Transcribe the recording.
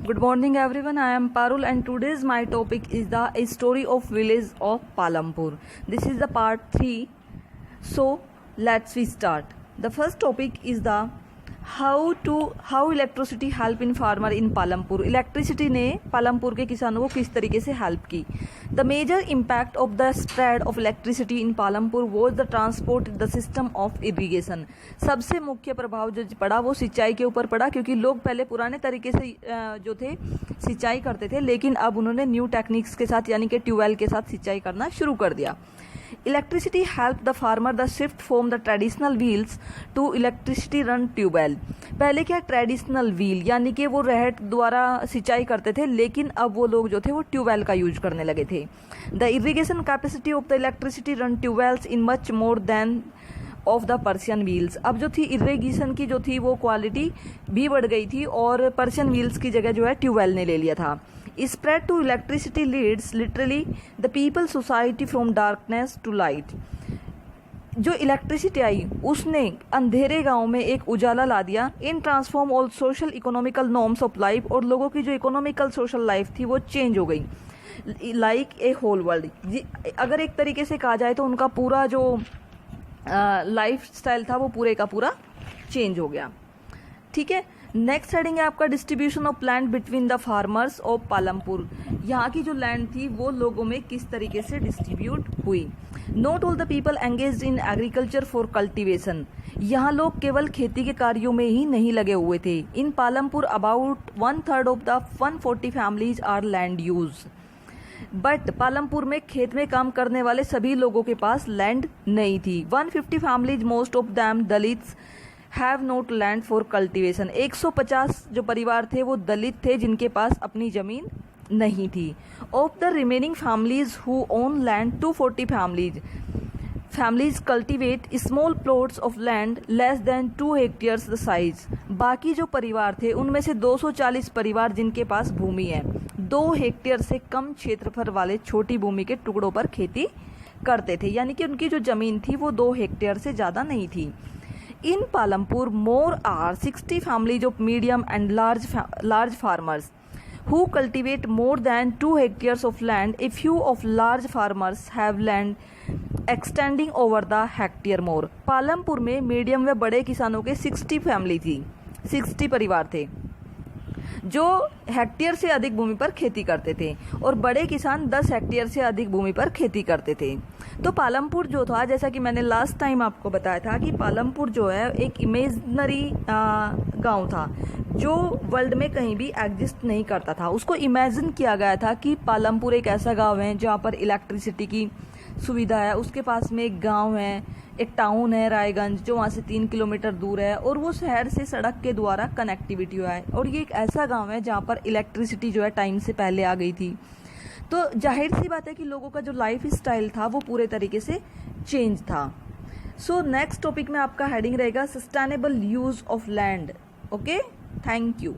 Good morning everyone, I am Parul and today's my topic is the story of village of Palampur. This is the part 3. So let's we start. The first topic is the how electricity help in farmer in Palampur. Electricity ने पालमपुर के किसानों को किस तरीके से help की. The major impact of the spread of electricity in Palampur was the transport the system of irrigation. सबसे मुख्य प्रभाव जो पड़ा वो सिंचाई के ऊपर पड़ा, क्योंकि लोग पहले पुराने तरीके से जो थे सिंचाई करते थे, लेकिन अब उन्होंने न्यू टेक्निक्स के साथ यानी कि ट्यूबवेल के साथ सिंचाई करना शुरू कर दिया. Electricity helped the farmer the shift from the traditional wheels to electricity run tubewell. पहले क्या ट्रेडिशनल व्हील यानी कि वो रहट द्वारा सिंचाई करते थे, लेकिन अब वो लोग जो थे वो ट्यूबवेल का यूज करने लगे थे. The irrigation capacity of the electricity run tube wells in much more than of the Persian wheels. अब जो थी इरिगेशन की जो थी वो क्वालिटी भी बढ़ गई थी और पर्शियन व्हील्स की जगह जो है ट्यूबवेल ने ले लिया था. Spread to electricity leads literally the people society from darkness to light. जो इलेक्ट्रिसिटी आई उसने अंधेरे गांव में एक उजाला ला दिया. In transform all social economical norms of life, और लोगों की जो इकोनॉमिकल सोशल लाइफ थी वो चेंज हो गई. लाइक ए होल वर्ल्ड, अगर एक तरीके से कहा जाए तो उनका पूरा जो लाइफ स्टाइल था वो पूरे का पूरा चेंज हो गया. ठीक है. नेक्स्ट हेडिंग है आपका distribution of land between the farmers of Palampur. यहाँ की जो लैंड थी वो लोगों में किस तरीके से डिस्ट्रीब्यूट हुई. Not all the people engaged in agriculture for cultivation. यहाँ लोग केवल खेती के कार्यों में ही नहीं लगे हुए थे. In Palampur about 1/3 of the 140 families are land use. But Palampur में खेत में काम करने वाले सभी लोगों के पास लैंड नहीं थी. 150 families most of them Dalits have not land for cultivation. 150 जो परिवार थे वो दलित थे जिनके पास अपनी जमीन नहीं थी. Of the remaining families who own land 240 families cultivate small plots of land less than 2 hectares the size. बाकी जो परिवार थे उनमें से 240 परिवार जिनके पास भूमि है 2 हेक्टेयर से कम क्षेत्रफल वाले छोटी भूमि के टुकड़ों पर खेती करते थे, यानी कि उनकी जो जमीन थी वो 2 हेक्टेयर से ज़्यादा नहीं थी. In Palampur, more are 60 families of medium and large farmers who cultivate more than 2 hectares of land. A few of large farmers have land extending over the hectare more. Palampur में मीडियम व बड़े किसानों के 60 family थी, 60 परिवार थे जो hectare से अधिक भूमि पर खेती करते थे, और बड़े किसान 10 हेक्टेयर से अधिक भूमि पर खेती करते थे. तो पालमपुर जो था, जैसा कि मैंने लास्ट टाइम आपको बताया था कि पालमपुर जो है एक इमेजिनरी गांव था जो वर्ल्ड में कहीं भी एग्जिस्ट नहीं करता था. उसको इमेजिन किया गया था कि पालमपुर एक ऐसा गांव है जहां पर इलेक्ट्रिसिटी की सुविधा है. उसके पास में एक गांव है, एक टाउन है रायगंज जो वहाँ से 3 किलोमीटर दूर है, और वो शहर से सड़क के द्वारा कनेक्टिविटी हुआ है. और ये एक ऐसा गांव है जहाँ पर इलेक्ट्रिसिटी जो है टाइम से पहले आ गई थी. तो जाहिर सी बात है कि लोगों का जो लाइफ स्टाइल था वो पूरे तरीके से चेंज था. सो नेक्स्ट टॉपिक में आपका हेडिंग रहेगा sustainable use of land. Okay, thank you.